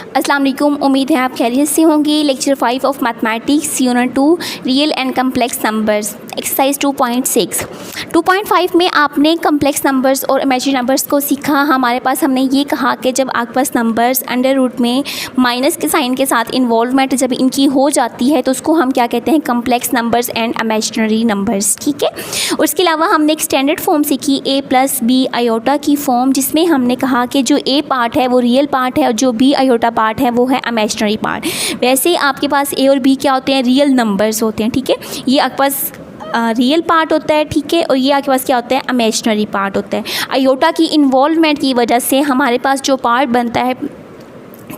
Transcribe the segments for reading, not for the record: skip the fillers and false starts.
अस्सलाम वालेकुम, उम्मीद है आप खैरियत से होंगे। Lecture 5 of mathematics unit 2 real and complex numbers exercise 2.6 2.5 में आपने कम्प्लेक्स नंबर्स और इमेजिनरी नंबर्स को सीखा। हमारे पास हमने ये कहा कि जब आपके पास नंबर्स अंडर रूट में माइनस के साइन के साथ इन्वॉल्वमेंट जब इनकी हो जाती है तो उसको हम क्या कहते हैं, complex numbers and imaginary numbers. ठीक है, और इसके अलावा हमने एक स्टैंडर्ड फॉर्म सीखी a + b आयोटा की फॉर्म, जिसमें हमने कहा कि जो a पार्ट है वो रियल पार्ट है और जो b आयोटा पार्ट है वो है इमेजिनरी पार्ट। वैसे आपके पास a और b क्या होते हैं, रियल नंबर्स होते हैं। ठीक है, ये आपके पास रियल पार्ट होता है। ठीक है, और ये आपके पास क्या होता है, इमेजिनरी पार्ट होता है। आयोटा की इन्वॉल्वमेंट की वजह से हमारे पास जो पार्ट बनता है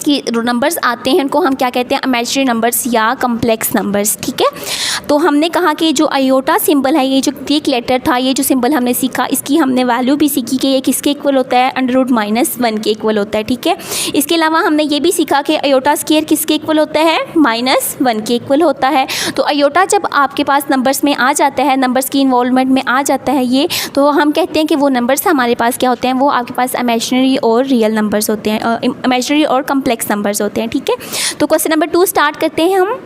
कि नंबर्स आते हैं उनको हम क्या कहते हैं, इमेजिनरी नंबर्स या कम्प्लेक्स नंबर्स। ठीक है, तो हमने कहा कि जो आयोटा सिंबल है, ये जो ग्रीक लेटर था, ये जो सिंबल हमने सीखा, इसकी हमने वैल्यू भी सीखी कि ये किसके इक्वल होता है, √-1 के इक्वल होता है। ठीक है, इसके अलावा हमने ये भी सीखा कि आयोटा स्क्वायर किसके इक्वल होता है, -1 के इक्वल होता है। तो आयोटा जब आपके पास नंबर्स में आ जाता है, नंबर्स की इन्वॉल्वमेंट में आ जाता है ये, तो हम कहते हैं कि वो नंबर्स हमारे पास क्या होते हैं, वो आपके पास इमेजिनरी और रियल नंबर्स होते हैं, इमेजिनरी और कम्प्लेक्स नंबर्स होते हैं। ठीक है, तो क्वेश्चन नंबर 2 स्टार्ट करते हैं हम।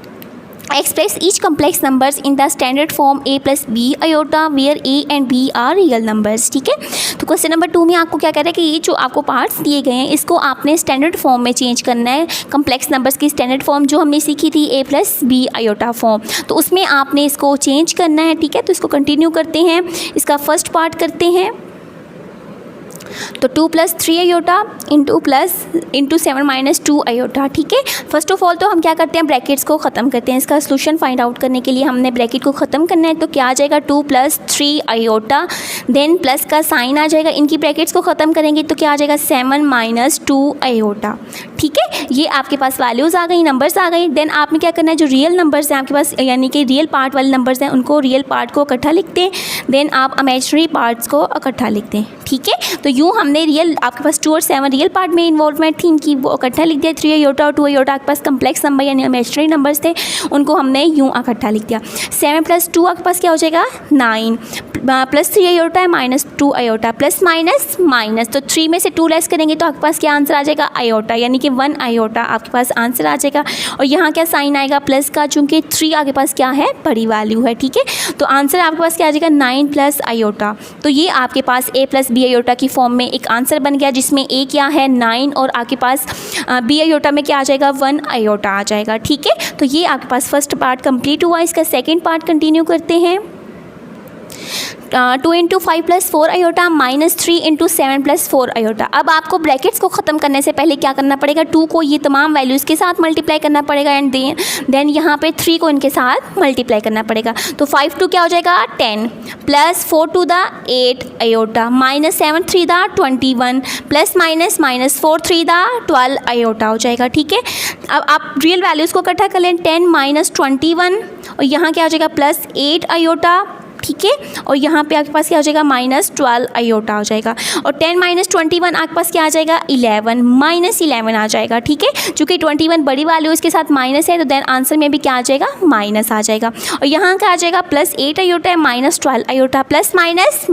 Express each complex numbers in the standard form a + b iota where a and b are real numbers। ठीक है, तो क्वेश्चन नंबर 2 में आपको क्या कह रहा है कि ये जो आपको पार्ट्स दिए गए हैं इसको आपने स्टैंडर्ड फॉर्म में चेंज करना है। कम्प्लेक्स नंबर्स की स्टैंडर्ड फॉर्म जो हमने सीखी थी a + b आयोटा फॉर्म, तो उसमें आपने इसको चेंज करना है। ठीक है, तो इसको कंटिन्यू करते हैं। इसका फर्स्ट पार्ट करते हैं, तो 2 + 3 आयोटा इंटू 7 - 2 आयोटा। ठीक है, फर्स्ट ऑफ ऑल तो हम क्या करते हैं, ब्रैकेट्स को ख़त्म करते हैं। इसका सोल्यूशन फाइंड आउट करने के लिए हमने ब्रैकेट को ख़त्म करना है, तो क्या आ जाएगा, 2 + 3 आयोटा, देन प्लस का साइन आ जाएगा। इनकी ब्रैकेट्स को ख़त्म करेंगे तो क्या आ जाएगा, 7 - 2 आयोटा। ठीक है, ये आपके पास वैल्यूज़ आ गई, नंबर्स आ गई। देन आपने क्या करना है, जो रियल नंबर्स हैं आपके पास, यानी कि रियल पार्ट वाले नंबर्स हैं, उनको रियल पार्ट को इकट्ठा लिखते हैं। देन आप इमेजिनरी पार्ट्स को इकट्ठा लिखते हैं। ठीक है, तो यूँ हमने रियल, आपके पास 2 और 7 रियल पार्ट में इन्वॉल्वमेंट थी इनकी, वो इकट्ठा लिख दिया। 3 आयोटा और 2 आयोटा आपके पास कम्प्लेक्स नंबर यानी इमेजिनरी नंबर्स थे, उनको हमने यूँ इकट्ठा लिख दिया। 7 + 2 आपके पास क्या हो जाएगा, 9 + 3 आयोटा है -2 आयोटा, प्लस माइनस, तो 3 में से 2 लेस करेंगे तो आपके पास क्या आंसर आ जाएगा, आयोटा, यानी कि 1 आयोटा आपके पास आंसर आ जाएगा। और यहाँ क्या साइन आएगा, प्लस का, चूँकि 3 आपके पास क्या है, बड़ी वैल्यू है। ठीक है, तो आंसर आपके पास क्या आ जाएगा, 9 + आयोटा। तो ये आपके पास a + b आयोटा की फॉर्म में एक आंसर बन गया, जिसमें a क्या है 9 और आपके पास b आयोटा में क्या आ जाएगा, 1 आयोटा आ जाएगा। ठीक है, तो ये आपके पास फर्स्ट पार्ट कंप्लीट हुआ। इसका सेकंड पार्ट कंटिन्यू करते हैं। 2 × 5 + 4 आयोटा -3 × 7 + 4 आयोटा। अब आपको ब्रैकेट्स को ख़त्म करने से पहले क्या करना पड़ेगा, 2 को ये तमाम वैल्यूज़ के साथ मल्टीप्लाई करना पड़ेगा एंड देन यहाँ पे 3 को इनके साथ मल्टीप्लाई करना पड़ेगा। तो 5 × 2 क्या हो जाएगा, 10 + 4 × 2 = 8 आयोटा, -7 × 3 = 21, प्लस माइनस -4 × 3 = 12 आयोटा हो जाएगा। ठीक है, अब आप रियल वैल्यूज़ को इकट्ठा कर लें, 10 - 21 और यहाँ क्या हो जाएगा, +8 आयोटा। ठीक है, और यहाँ पे आपके पास क्या हो जाएगा, -12 आयोटा हो जाएगा। और 10 - 21 आपके पास क्या आ जाएगा, 11 -11 आ जाएगा। ठीक है, चूँकि 21 बड़ी वैल्यू इसके साथ माइनस है, तो देन आंसर में भी क्या आ जाएगा, माइनस आ जाएगा। और यहाँ क्या आ जाएगा, +8 आयोटा है, -12 आयोटा, प्लस माइनस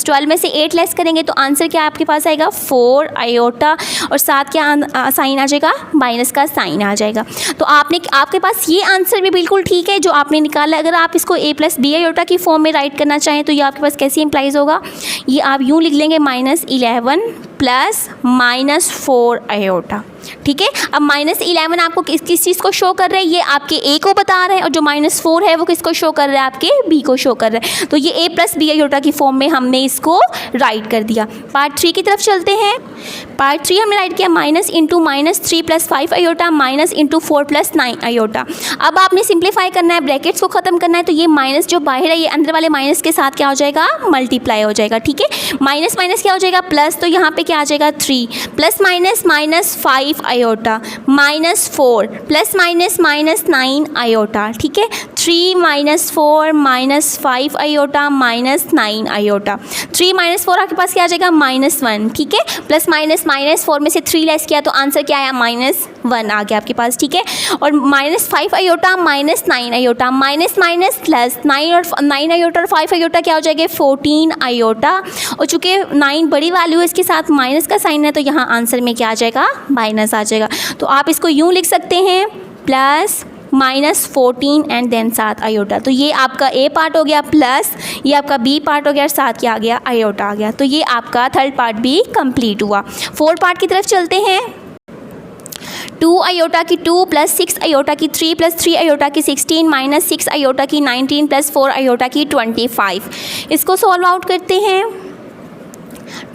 12 में से 8 लेस करेंगे तो आंसर क्या आपके पास आएगा, 4 आयोटा, और साथ क्या साइन आ जाएगा, माइनस का साइन आ जाएगा। तो आपके पास ये आंसर भी बिल्कुल ठीक है जो आपने निकाला। अगर आप इसको a + b आयोटा की फॉर्म में राइट करना चाहें तो ये आपके पास कैसे इंप्लाइज होगा, ये आप यूँ लिख लेंगे, -11 प्लस -4 आयोटा। ठीक है, अब -11 आपको किस चीज़ को शो कर रहा है, ये आपके a को बता रहे हैं, और जो -4 है वो किसको शो कर रहा है, आपके b को शो कर रहा है। तो ये a + b आयोटा की फॉर्म में हमने इसको राइट कर दिया। पार्ट 3 की तरफ चलते हैं। पार्ट 3 हमने राइट किया, -3 + 5 आयोटा -4 + 9 आयोटा। अब आपने सिंप्लीफाई करना है, ब्रैकेट्स को ख़त्म करना है, तो ये माइनस जो बाहर है ये अंदर वाले माइनस के साथ क्या हो जाएगा, मल्टीप्लाई हो जाएगा। ठीक है, माइनस क्या हो जाएगा, प्लस, तो यहाँ पे क्या आ जाएगा, 3 + -5 आयोटा -4 + -9 आयोटा। ठीक है, 3 - 4 - 5 आयोटा -9 आयोटा। 3 - 4 आपके पास क्या आ जाएगा -1, ठीक है। प्लस माइनस -4 में से 3 लेस किया तो आंसर क्या आया -1 आ गया आपके पास, ठीक है। और -5 iota -9 iota, minus minus plus 9 और 9 आयोटा और 5 आयोटा क्या हो जाएगा 14 आयोटा। और चूँकि 9 बड़ी वैल्यू है इसके साथ माइनस का साइन है तो यहाँ आंसर में क्या आ जाएगा माइनस आ जाएगा। तो आप इसको यूँ लिख सकते हैं प्लस -14 एंड देन 7 आयोटा। तो ये आपका ए पार्ट हो गया, प्लस ये आपका बी पार्ट हो गया और 7 क्या आ गया आयोटा आ गया। तो ये आपका थर्ड पार्ट भी कंप्लीट हुआ। फोर्थ पार्ट की तरफ चलते हैं। 2 आयोटा की 2 प्लस 6 आयोटा की 3 प्लस 3 आयोटा की 16 माइनस 6 आयोटा की 19 प्लस 4 आयोटा की 25। इसको सॉल्व आउट करते हैं।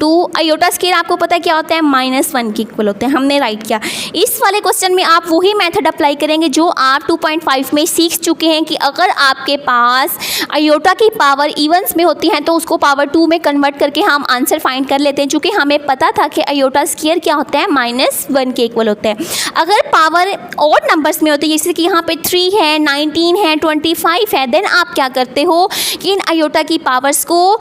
2 आयोटा स्केयर आपको पता है क्या होता है -1 के इक्वल होते हैं, हमने राइट किया। इस वाले क्वेश्चन में आप वही मेथड अप्लाई करेंगे जो आप 2.5 में सीख चुके हैं कि अगर आपके पास आयोटा की पावर इवन्स में होती हैं तो उसको पावर 2 में कन्वर्ट करके हम आंसर फाइंड कर लेते हैं, चूँकि हमें पता था कि आयोटा स्केयर क्या होता है -1 के इक्वल होता है। अगर पावर ऑड नंबर्स में होती है जैसे कि यहाँ पे 3 है, 19 है, 25 है, देन आप क्या करते हो कि इन आयोटा की पावर्स को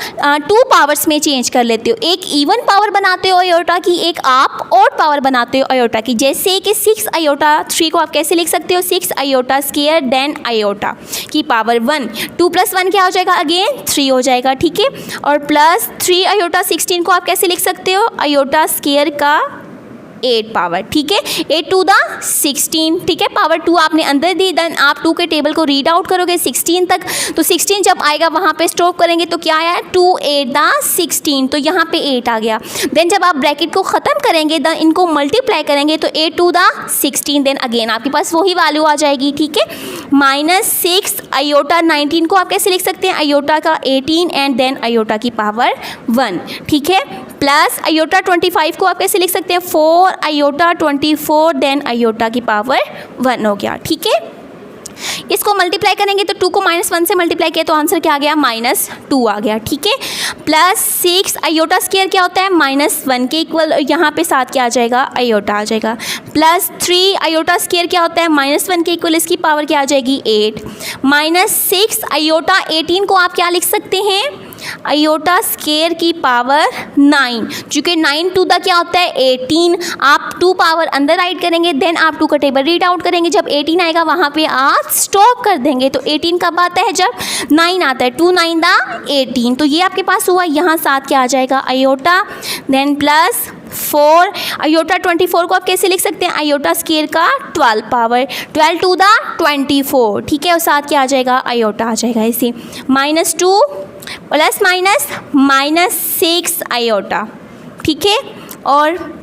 2 पावर्स में चेंज कर लेते हो। एक इवन पावर बनाते हो आयोटा की, एक आप ऑड पावर बनाते हो आयोटा की। जैसे कि 6 आयोटा 3 को आप कैसे लिख सकते हो 6 आयोटा स्केयर देन आयोटा की पावर 1। 2 + 1 क्या हो जाएगा अगेन 3 हो जाएगा, ठीक है। और प्लस 3 आयोटा 16 को आप कैसे लिख सकते हो आयोटा स्केयर का 8 पावर, ठीक है। 8 to the 16, ठीक है। पावर 2 आपने अंदर दी, देन आप 2 के टेबल को रीड आउट करोगे 16 तक। तो 16 जब आएगा वहाँ पे स्टॉप करेंगे तो क्या आया 2 8 the 16, तो यहाँ पे 8 आ गया। देन जब आप ब्रैकेट को ख़त्म करेंगे देन इनको मल्टीप्लाई करेंगे तो 8 to the 16, देन अगेन आपके पास वही वैल्यू आ जाएगी, ठीक है। -6 आयोटा 19 को आप कैसे लिख सकते हैं आयोटा का 18 एंड देन आयोटा की पावर 1, ठीक है। प्लस आयोटा 25 को आप कैसे लिख सकते हैं 4 आयोटा 24 देन आयोटा की पावर 1 हो गया, ठीक है। इसको मल्टीप्लाई करेंगे तो 2 को -1 से मल्टीप्लाई किया तो आंसर क्या आ गया -2 आ गया, ठीक है। प्लस 6 आयोटा स्केयर क्या होता है -1 के इक्वल, यहाँ पे 7 क्या आ जाएगा आयोटा आ जाएगा। प्लस 3 आयोटा स्केयर क्या होता है -1 के इक्वल, इसकी पावर क्या आ जाएगी 8। -6 आयोटा 18 को आप क्या लिख सकते हैं आयोटा स्केयर की पावर 9, चूँकि 9 to the क्या होता है 18। आप 2 पावर अंदर राइट करेंगे देन आप 2 का टेबल रीड आउट करेंगे, जब 18 आएगा वहाँ पे आप स्टॉप कर देंगे। तो 18 कब आता है जब 9 आता है, 2 9 the 18। तो ये आपके पास हुआ, यहाँ 7 क्या आ जाएगा आयोटा। देन प्लस 4 आयोटा 24 को आप कैसे लिख सकते हैं आयोटा स्केयर का 12 पावर, 12 to the 24, ठीक है। और 7 क्या आ जाएगा आयोटा आ जाएगा इसे। -2 प्लस -6 आयोटा, ठीक है। और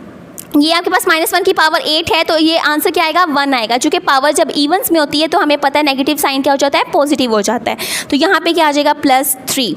ये आपके पास -1 की पावर 8 है तो ये आंसर क्या आएगा 1 आएगा। चूँकि पावर जब इवन्स में होती है तो हमें पता है नेगेटिव साइन क्या हो जाता है पॉजिटिव हो जाता है। तो यहाँ पे क्या आ जाएगा +3।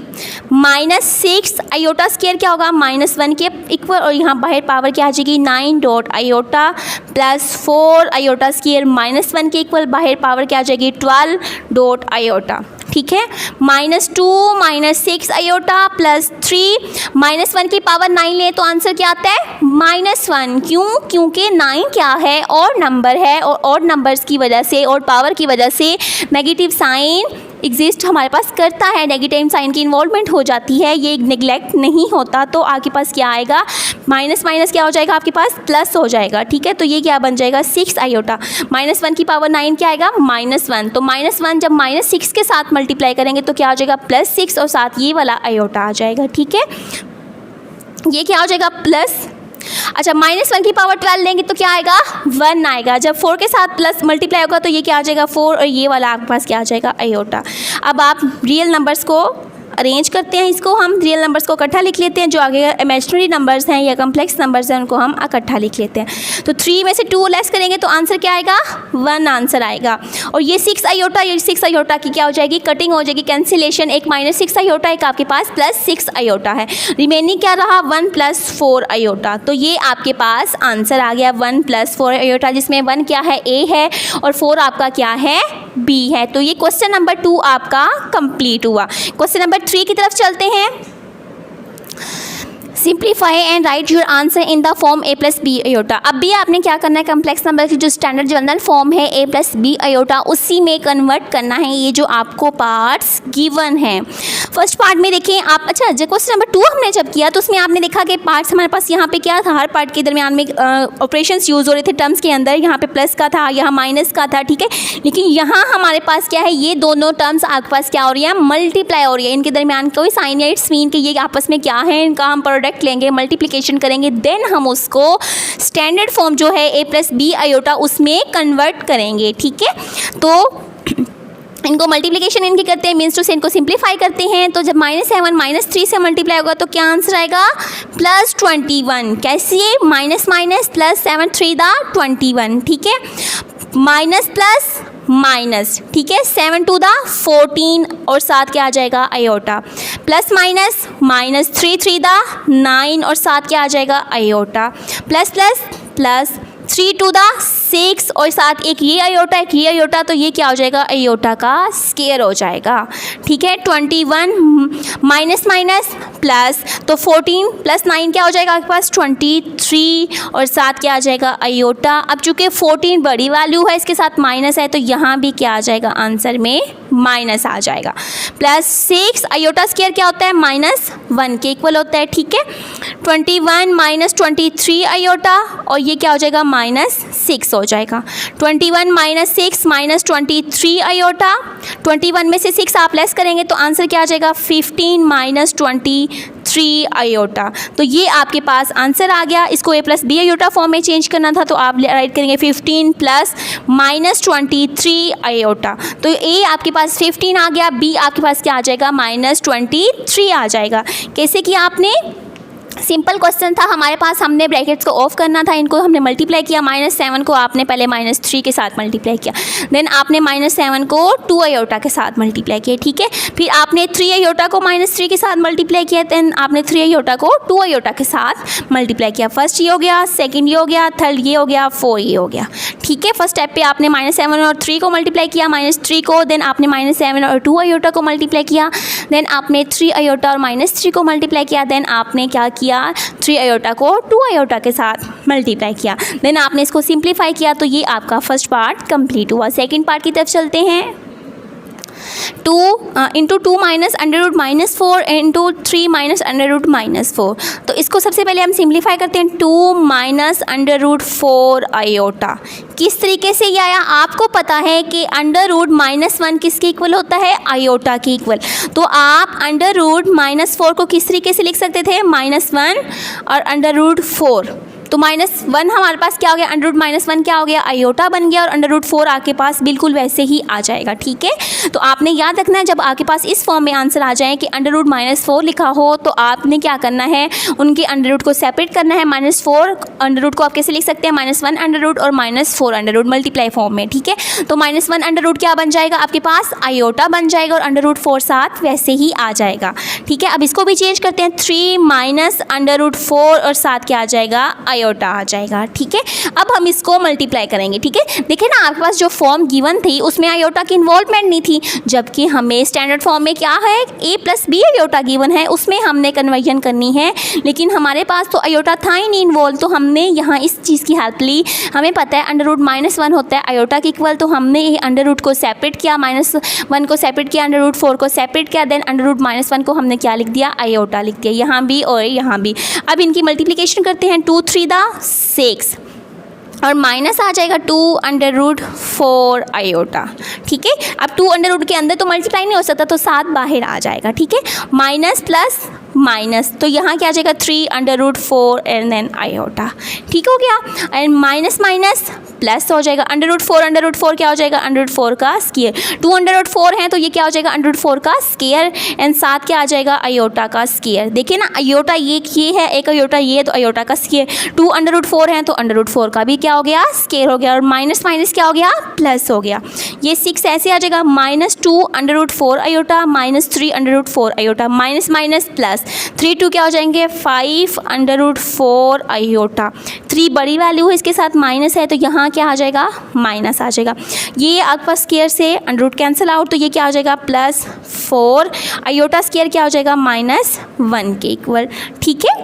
-6 आयोटा स्केयर क्या होगा -1 के इक्वल, और यहाँ बाहर पावर क्या आ जाएगी 9 dot iota plus 4 iota square -1 के इक्वल, बाहर पावर क्या आ जाएगी 12 डॉट आयोटा, ठीक है। -2 -6 आयोटा प्लस 3 -1 की पावर 9 ले तो आंसर क्या आता है -1। क्यों? क्योंकि 9 क्या है और नंबर है, और ऑड नंबर्स की वजह से और पावर की वजह से नेगेटिव साइन एग्जिस्ट हमारे पास करता है, नेगेटिव साइन की इन्वॉल्वमेंट हो जाती है, ये नेगलेक्ट नहीं होता। तो आपके पास क्या आएगा माइनस क्या हो जाएगा आपके पास प्लस हो जाएगा, ठीक है। तो ये क्या बन जाएगा 6 आयोटा, -1 की पावर 9 क्या आएगा -1। तो -1 जब -6 के साथ मल्टीप्लाई करेंगे तो क्या हो जाएगा +6 और साथ ये वाला आयोटा आ जाएगा, ठीक है। ये क्या हो जाएगा प्लस, अच्छा -1 की पावर 12 लेंगे तो क्या आएगा 1 आएगा। जब 4 के साथ प्लस मल्टीप्लाई होगा तो ये क्या आ जाएगा 4 और ये वाला आपके पास क्या आ जाएगा आयोटा। अब आप रियल नंबर्स को अरेंज करते हैं, इसको हम रियल नंबर्स को इकट्ठा लिख लेते हैं, जो आगे इमेजिनरी नंबर्स हैं या कम्प्लेक्स नंबर्स हैं उनको हम इकट्ठा लिख लेते हैं। तो 3 में से 2 लेस करेंगे तो आंसर क्या आएगा 1 आंसर आएगा। और ये 6 आयोटा, ये 6 आयोटा की क्या हो जाएगी कटिंग हो जाएगी, कैंसिलेशन, एक -6 आयोटा एक आपके पास +6 आयोटा है, रिमेनिंग क्या रहा 1 + 4 आयोटा। तो ये आपके पास आंसर आ गया 1 + 4 आयोटा, जिसमें 1 क्या है A है और 4 आपका क्या है B है। तो ये क्वेश्चन नंबर 2 आपका कंप्लीट हुआ। क्वेश्चन नंबर 3 की तरफ चलते हैं। Simplify and write your answer in the form a plus B iota. अब भी आपने क्या करना है, कम्प्लेक्स नंबर की जो स्टैंडर्ड जनरल फॉर्म है a प्लस बी अयोटा उसी में कन्वर्ट करना है ये जो आपको पार्ट्स गिवन है। फर्स्ट पार्ट में देखें आप, अच्छा जो क्वेश्चन नंबर 2 हमने जब किया तो उसमें आपने देखा कि पार्ट्स हमारे पास यहाँ पे क्या था, हर पार्ट के दरमियान में ऑपरेशंस यूज़ हो रहे थे टर्म्स के अंदर, यहाँ पे प्लस का था, यहाँ माइनस का था, ठीक है। लेकिन यहाँ हमारे पास क्या है, ये दोनों टर्म्स आपके पास क्या हो रही है, मल्टीप्लाई हो रही है, इनके दरमियान कोई साइन या इट्स मीन कि ये आपस में क्या है, इनका हम प्रोडक्ट लेंगे, मल्टीप्लिकेशन करेंगे, देन हम उसको स्टैंडर्ड फॉर्म जो है a प्लस बी अयोटा उसमें कन्वर्ट करेंगे, ठीक है। तो इनको मल्टीप्लिकेशन इनकी करते हैं, मीन्स टू से इनको सिंप्लीफाई करते हैं। तो जब -7 -3 से मल्टीप्लाई होगा तो क्या आंसर आएगा, +21। कैसे, माइनस माइनस प्लस 7 3 दा 21, ठीक है, माइनस प्लस माइनस, ठीक है, 7 2 दा 14 और साथ क्या आ जाएगा अयोटा, प्लस माइनस माइनस 3 3 दा 9 और साथ क्या आ जाएगा अयोटा, प्लस प्लस प्लस 3 2 दा 6 और साथ एक ये अयोटा, तो ये क्या हो जाएगा, अयोटा का स्केयर हो जाएगा, ठीक है। 21 माइनस माइनस प्लस, तो 14 प्लस 9 क्या हो जाएगा आपके पास 23 और साथ क्या आ जाएगा अयोटा। अब चूँकि 14 बड़ी वैल्यू है, इसके साथ माइनस है, तो यहाँ भी क्या आ जाएगा आंसर में माइनस आ जाएगा, प्लस 6 अयोटा स्केयर क्या होता है -1 के इक्वल होता है, ठीक है। 21 माइनस 23 अयोटा और ये क्या हो जाएगा -6 हो जाएगा। 21 माइनस 6 माइनस 23 अयोटा, 21 में से 6 आप लेस करेंगे तो आंसर क्या आ जाएगा 15 माइनस 23 अयोटा। तो ये आपके पास आंसर आ गया। इसको a plus B iota form में चेंज करना था तो आप राइट करेंगे 15 प्लस माइनस 23 अयोटा। तो a आपके पास 15 आ गया, b आपके पास क्या आ जाएगा -23 आ जाएगा। कैसे किया आपने, सिंपल क्वेश्चन था हमारे पास, हमने ब्रैकेट्स को ऑफ करना था, इनको हमने मल्टीप्लाई किया, -7 को आपने पहले -3 के साथ मल्टीप्लाई किया, देन आपने -7 को 2 अयोटा के साथ मल्टीप्लाई किया, ठीक है। फिर आपने 3 अयोटा को -3 के साथ मल्टीप्लाई किया, देन आपने 3 अयोटा को 2 अयोटा के साथ मल्टीप्लाई किया। फर्स्ट ये हो गया, सेकंड ये हो गया, थर्ड ये हो गया, 4 ये हो गया, ठीक है। फर्स्ट स्टेप पे आपने -7 और 3 को मल्टीप्लाई किया, -3 को, देन आपने -7 और 2 अयोटा को मल्टीप्लाई किया, देन आपने 3 अयोटा और -3 को मल्टीप्लाई किया, देन आपने क्या किया 3 अयोटा को 2 अयोटा के साथ मल्टीप्लाई किया, देन आपने इसको सिंप्लीफाई किया। तो ये आपका फर्स्ट पार्ट कंप्लीट हुआ। सेकंड पार्ट की तरफ चलते हैं। 2 into 2 minus under-root -4 into 3 minus under-root -4। तो इसको सबसे पहले हम सिंप्लीफाई करते हैं। 2 माइनस अंडर-रूट 4 अयोटा। किस तरीके से ये आया, आपको पता है कि अंडर-रूट -1 किसके इक्वल होता है, अयोटा के इक्वल। तो आप अंडर-रूट -4 को किस तरीके से लिख सकते थे, -1 और अंडर-रूट 4। तो -1 हमारे पास क्या हो गया, अंडर-रूट -1 क्या हो गया, अयोटा बन गया, और अंडर-रूट 4 आपके पास बिल्कुल वैसे ही आ जाएगा, ठीक है। तो आपने याद रखना है जब आपके पास इस फॉर्म में आंसर आ जाए कि अंडर-रूट -4 लिखा हो तो आपने क्या करना है, उनके अंडर-रूट को सेपरेट करना है। -4 अंडर-रूट को आप कैसे लिख सकते हैं, -1 अंडर-रूट और -4 अंडर-रूट मल्टीप्लाई फॉर्म में, ठीक है। तो -1 अंडर-रूट क्या बन जाएगा आपके पास, अयोटा बन जाएगा, और अंडर-रूट 4 साथ वैसे ही आ जाएगा, ठीक है। अब इसको भी चेंज करते हैं, 3 माइनस अंडर-रूट 4 और साथ क्या आ जाएगा, अयोटा आ जाएगा, ठीक है। अब हम इसको मल्टीप्लाई करेंगे, ठीक है। देखिए ना आपके पास जो फॉर्म गिवन थी उसमें अयोटा की इन्वॉल्वमेंट नहीं थी, जबकि हमें स्टैंडर्ड फॉर्म में क्या है, a plus B iota given है, उसमें हमने कन्वर्जन करनी है, लेकिन हमारे पास तो अयोटा था ही नहीं इन्वॉल्व। तो हमने यहाँ इस चीज़ की हेल्प ली। हमें पता है अंडर-रूट -1 होता है अयोटा के इक्वल, तो हमने ये अंडर-रूट को सेपरेट किया, -1 को सेपरेट किया, अंडर-रूट 4 को सेपरेट किया, देन अंडर-रूट -1 को हमने क्या लिख दिया, अयोटा लिख दिया, यहाँ भी और यहाँ भी। अब इनकी मल्टीप्लिकेशन करते हैं, 2 3 दा 6 और माइनस आ जाएगा 2 अंडर-रूट 4 अयोटा, ठीक है। अब 2 अंडर-रूट के अंदर तो मल्टीप्लाई नहीं हो सकता, तो 7 बाहर आ जाएगा, ठीक है। माइनस प्लस माइनस, तो यहाँ क्या आ जाएगा 3 अंडर-रूट 4 एंड देन अयोटा, ठीक हो गया। एंड माइनस माइनस प्लस हो जाएगा, अंडर-रूट 4 क्या हो जाएगा, अंडर-रूट 4 का स्क्वायर। 2 अंडर-रूट 4 है तो ये क्या हो जाएगा, अंडर-रूट 4 का स्क्वायर, एंड साथ क्या आ जाएगा, अयोटा का स्क्वायर। देखिए ना अयोटा ये है, एक अयोटा ये, तो अयोटा का स्क्वायर। 2 अंडर-रूट 4 है तो अंडर-रूट 4 का भी क्या हो गया, स्क्वायर हो गया, और माइनस माइनस क्या हो गया, प्लस हो गया। ये 6 ऐसे आ जाएगा, -2 under root 4 iota, -3 under root 4 iota, minus minus plus, 3 2 क्या हो जाएंगे, 5 अंडर-रूट 4 अयोटा। 3 बड़ी वैल्यू है, इसके साथ माइनस है, तो यहाँ क्या आ जाएगा, माइनस आ जाएगा। ये आपका स्क्वायर से अंडर-रूट कैंसिल आउट, तो ये क्या हो जाएगा, +4 अयोटा स्क्वायर क्या हो जाएगा, -1 के इक्वल, ठीक है।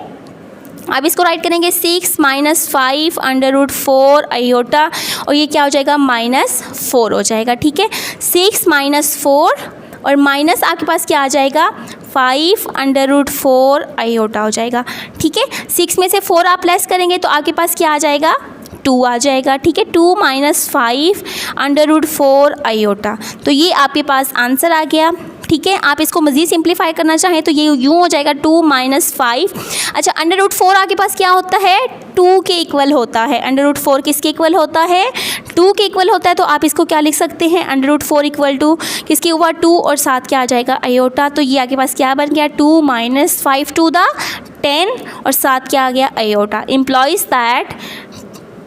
अब इसको राइट करेंगे 6 माइनस 5 अंडर रूट 4 आयोटा, और ये क्या हो जाएगा -4 हो जाएगा। ठीक है, 6 माइनस 4 और माइनस आपके पास क्या आ जाएगा 5 अंडर रूट 4 आयोटा हो जाएगा। ठीक है, 6 में से 4 आप लेस करेंगे तो आपके पास क्या आ जाएगा 2 आ जाएगा। ठीक है, 2 माइनस 5 अंडर रूट 4 आयोटा, तो ये आपके पास आंसर आ गया। ठीक है, आप इसको मज़ीद सिंप्लीफाई करना चाहें तो ये यूँ हो जाएगा 2 माइनस 5। अच्छा, अंडर रूट 4 आपके पास क्या होता है 2 के इक्वल होता है। अंडर रूट 4 किसके इक्वल होता है 2 के इक्वल होता है, तो आप इसको क्या लिख सकते हैं अंडर रूट 4 इक्वल टू किसके हुआ 2 और साथ क्या आ जाएगा आयोटा। तो ये आपके पास क्या बन गया 2 माइनस 5 टू द 10 और साथ क्या आ गया आयोटा। इम्प्लॉइज दैट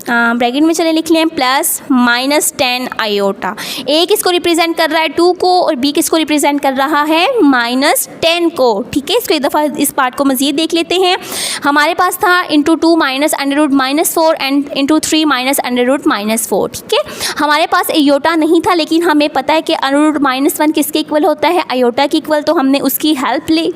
ब्रैकेट में चले लिख लें प्लस -10 आयोटा। ए किसको रिप्रेजेंट कर रहा है 2 को और बी किसको रिप्रेजेंट कर रहा है -10 को। ठीक है, इसको एक दफ़ा इस पार्ट को मज़ीद देख लेते हैं। हमारे पास था into 2 minus under root -4 and into 3 minus under root -4। ठीक है, हमारे पास आयोटा नहीं था, लेकिन हमें पता है कि अंडर रूट -1 किसके इक्वल होता है आयोटा के इक्वल, तो हमने उसकी हेल्प ली,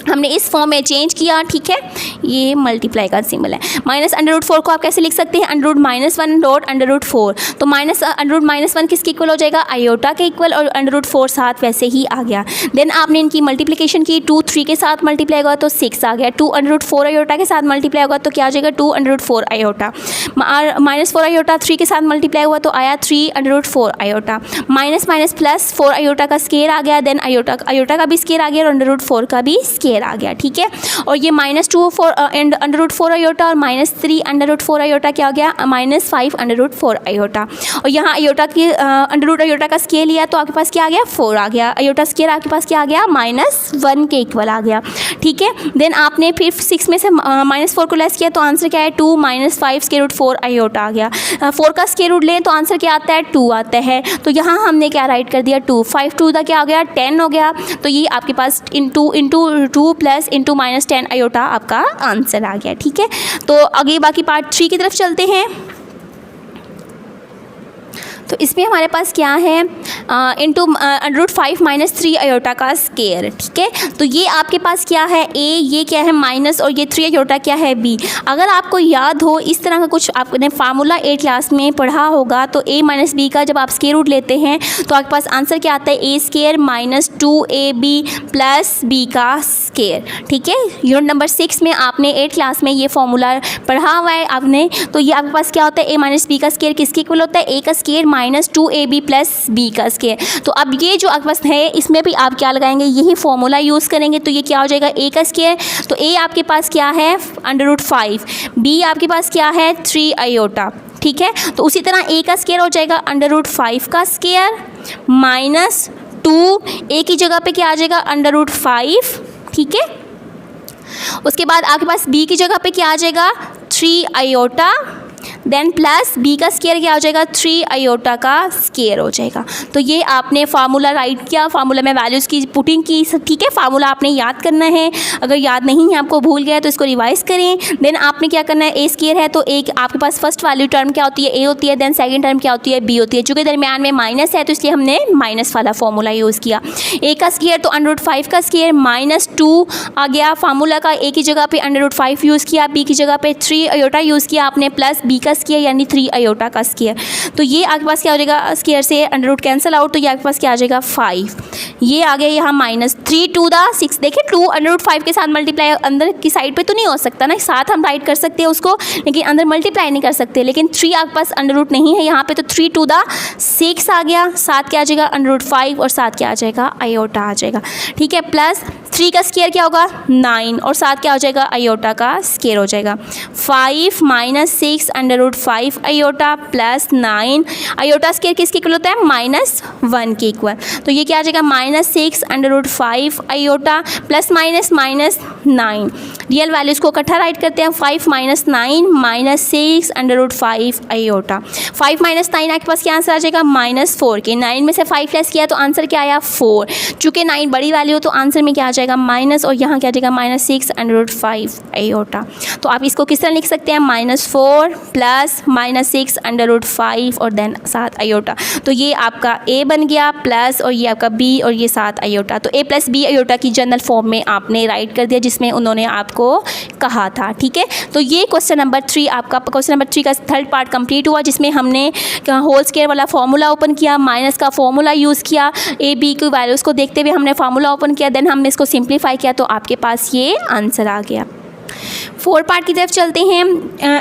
हमने इस फॉर्म में चेंज किया। ठीक है, ये मल्टीप्लाई का सिंबल है। माइनस अंडर रूट 4 को आप कैसे लिख सकते हैं under root -1 dot under root 4, तो माइनस अंडर रूट -1 किसके इक्वल हो जाएगा आयोटा के इक्वल, और अंडर रूट 4 साथ वैसे ही आ गया। देन आपने इनकी मल्टीप्लिकेशन की, 2 3 के साथ मल्टीप्लाई होगा तो 6 आ गया, 2 अंडर रूट 4 आयोटा के साथ मल्टीप्लाई होगा तो क्या आ जाएगा 2 अंडर रूट 4 आयोटा, -4 आयोटा 3 के साथ मल्टीप्लाई हुआ तो आया 3 under root 4 iota, minus minus plus 4 iota का स्केयर आ गया, देन आयोटा का भी स्केयर आ गया और अंडर रूट 4 का भी स्केयर आ गया। ठीक है, और ये -2 अंडर रूट 4 आयोटा और -3 अंडर रूट 4 आयोटा क्या हो गया -5 अंडर रूट 4 आयोटा, और यहाँ आयोटा की अंडर रूट आयोटा का स्केयर लिया तो आपके पास क्या आ गया 4 आ गया, आयोटा स्केयर आपके पास क्या आ गया -1 के इक्वल आ गया। ठीक है, देन आपने फिर 6 में से -4 को लेस किया तो आंसर क्या है 2 माइनस 5 स्केयर रूट 4 आयोटा आ गया। 4 का स्केयर रूट लें तो आंसर क्या आता है 2 आता है, तो यहाँ हमने क्या राइट कर दिया 2, 5 2 का क्या आ गया 10 हो गया, तो ये आपके पास इंटू 2 प्लस इंटू -10 आयोटा आपका आंसर आ गया। ठीक है, तो आगे बाकी पार्ट 3 की तरफ चलते हैं। तो इसमें हमारे पास क्या है into under root 5 minus 3 iota का स्केयर। ठीक है, तो ये आपके पास क्या है ए, ये क्या है माइनस, और ये 3 आयोटा क्या है बी। अगर आपको याद हो इस तरह का कुछ आपने फार्मूला 8 क्लास में पढ़ा होगा, तो ए माइनस बी का जब आप स्केयर रूट लेते हैं तो आपके पास आंसर क्या आता है a square minus 2ab plus b का स्केयर। ठीक है, यूनिट नंबर 6 में आपने 8 क्लास में ये फार्मूला पढ़ा हुआ है आपने, तो ये आपके पास क्या होता है ए माइनस बी का स्केयर किसके इक्वल होता है ए का स्केयर -2ab प्लस बी का स्केयर। तो अब ये जो आपके पास है इसमें भी आप क्या लगाएंगे यही फॉर्मूला यूज़ करेंगे, तो ये क्या हो जाएगा ए का स्केयर, तो ए आपके पास क्या है अंडर रूट 5, बी आपके पास क्या है 3 आयोटा। ठीक है, तो उसी तरह ए का स्केयर हो जाएगा अंडर रूट 5 का स्केयर -2, ए की जगह पे क्या आ जाएगा अंडर रूट 5। ठीक है, उसके बाद आपके पास बी की जगह पे क्या आ जाएगा 3 आयोटा, देन प्लस बी का स्केयर क्या हो जाएगा 3 आयोटा का स्केयर हो जाएगा। तो ये आपने फार्मूला राइट किया, फार्मूला में वैल्यूज़ की पुटिंग की। ठीक है, फार्मूला आपने याद करना है, अगर याद नहीं है आपको भूल गया तो इसको रिवाइज करें। देन आपने क्या करना है ए स्केयर है तो एक आपके पास फर्स्ट वैल्यू टर्म क्या होती है ए होती है, देन सेकंड टर्म क्या होती है बी होती है, चूँकि दरमियान में माइनस है तो इसलिए हमने माइनस वाला फार्मूला यूज़ किया। ए का स्केयर तो अंडर रूट 5 का स्केयर -2 आ गया फार्मूला का, ए की जगह पे अंडर रूट 5 यूज़ किया, बी की जगह पे 3 आयोटा यूज़ किया आपने, प्लस बी का स्केयर यानी 3 आयोटा का स्केयर। तो ये आपके पास क्या हो जाएगा स्केयर से अंडर रूट कैंसिल आउट, तो ये आपके पास क्या आ जाएगा 5, ये आ गया यहाँ -3 टू द 6। देखिए 2 अंडर रूट 5 के साथ मल्टीप्लाई अंदर की साइड पे तो नहीं हो सकता ना, साथ हम राइट कर सकते हैं उसको लेकिन अंदर मल्टीप्लाई नहीं कर सकते, लेकिन 3 आपके पास अंडर रूट नहीं है यहाँ पे, तो 3 टू द 6 आ गया, साथ क्या आ जाएगा अंडर रूट 5 और साथ क्या आ जाएगा आयोटा आ जाएगा। ठीक है, प्लस 3 का स्केयर क्या होगा 9 और साथ क्या हो जाएगा आयोटा का स्केयर हो जाएगा 5 -6 under root 5 iota plus 9 iota square किसके इक्वल होता है -1 के इक्वल, तो ये क्या आ जाएगा -6 under root 5 iota plus -9। Real values को इकट्ठा राइट करते हैं 5 - 9 -6 अंडर रूट 5 आयोटा। 5 - 9 आपके पास क्या आंसर आ जाएगा -4 के, 9 में से 5 लेस किया तो आंसर क्या आया 4, चूँकि 9 बड़ी वैल्यू तो आंसर में क्या आ जाएगा माइनस, और यहाँ क्या आ जाएगा -6 अंडर रूट 5 आयोटा। तो आप इसको किस तरह लिख सकते हैं -4 प्लस -6 √5 और देन 7 आयोटा। तो ये आपका ए बन गया प्लस और ये आपका बी और ये 7 आयोटा। तो ए प्लस बी आयोटा की जनरल फॉर्म में आपने राइट कर दिया जिसमें उन्होंने आपको कहा था। ठीक है, तो ये क्वेश्चन नंबर 3 आपका क्वेश्चन नंबर 3 का थर्ड पार्ट कंप्लीट हुआ, जिसमें हमने होल स्क्वायर वाला फॉर्मूला ओपन किया, माइनस का फॉर्मूला यूज़ किया, ए बी की वैल्यूज़ को देखते हुए हमने फार्मूला ओपन किया, देन हमने इसको सिंप्लीफाई किया, तो आपके पास ये आंसर आ गया। 4 पार्ट की तरफ चलते हैं।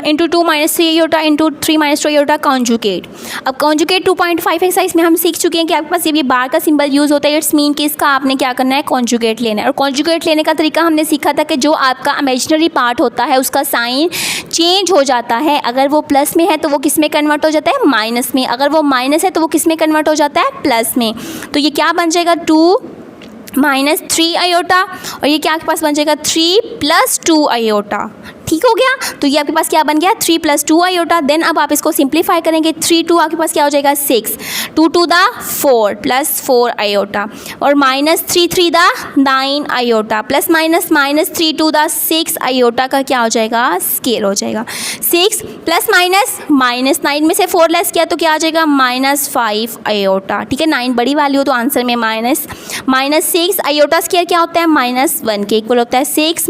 Into 2 - 3 iota into 3 - 2 iota conjugate. अब कॉन्जुगेट 2.5 एक्सरसाइज में हम सीख चुके हैं कि आपके पास ये बार का सिंबल यूज़ होता है, इट्स मीन कि इसका आपने क्या करना है, कॉन्जुगेट लेना है। और कॉन्जुगेट लेने का तरीका हमने सीखा था कि जो आपका इमेजिनरी पार्ट होता है उसका साइन चेंज हो जाता है। अगर वो प्लस में है तो वो किस में कन्वर्ट हो जाता है, माइनस में। अगर वो माइनस है तो वो किस में कन्वर्ट हो जाता है, प्लस में। तो ये क्या बन जाएगा, 2 - 3 आयोटा, और ये क्या आपके पास बन जाएगा 3 + 2 आयोटा। ठीक हो गया, तो ये आपके पास क्या बन गया, 3 + 2 आयोटा। देन अब आप इसको सिंप्लीफाई करेंगे, 3 2 आपके पास क्या हो जाएगा 6, 2 2 दा 4 + 4 आयोटा, और -3 3 दा 9 आयोटा, प्लस माइनस -3 2 दा 6 आयोटा का क्या हो जाएगा, स्केयर हो जाएगा। 6 + -9 में से 4 लेस किया तो क्या आ जाएगा, -5 आयोटा। ठीक है, 9 बड़ी वैल्यू तो आंसर में -6 आयोटा स्केयर क्या होता है, -1 के इक्वल होता है। 6 -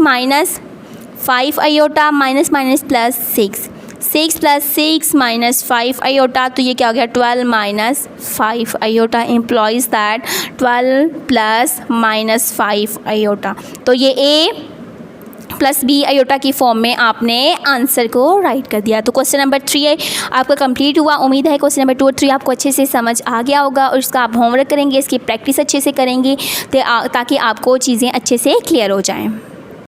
5 आयोटा माइनस प्लस 6 + 6 - 5 आयोटा, तो ये क्या हो गया 12 - 5 आयोटा, एम्प्लॉइज दैट 12 + -5 आयोटा। तो ये ए प्लस बी आयोटा की फॉर्म में आपने आंसर को राइट कर दिया। तो क्वेश्चन नंबर 3 आपका कंप्लीट हुआ। उम्मीद है क्वेश्चन नंबर 2 और 3 आपको अच्छे से समझ आ गया होगा, और इसका आप होमवर्क करेंगे, इसकी प्रैक्टिस अच्छे से करेंगे ताकि आपको चीज़ें अच्छे से क्लियर हो जाएं।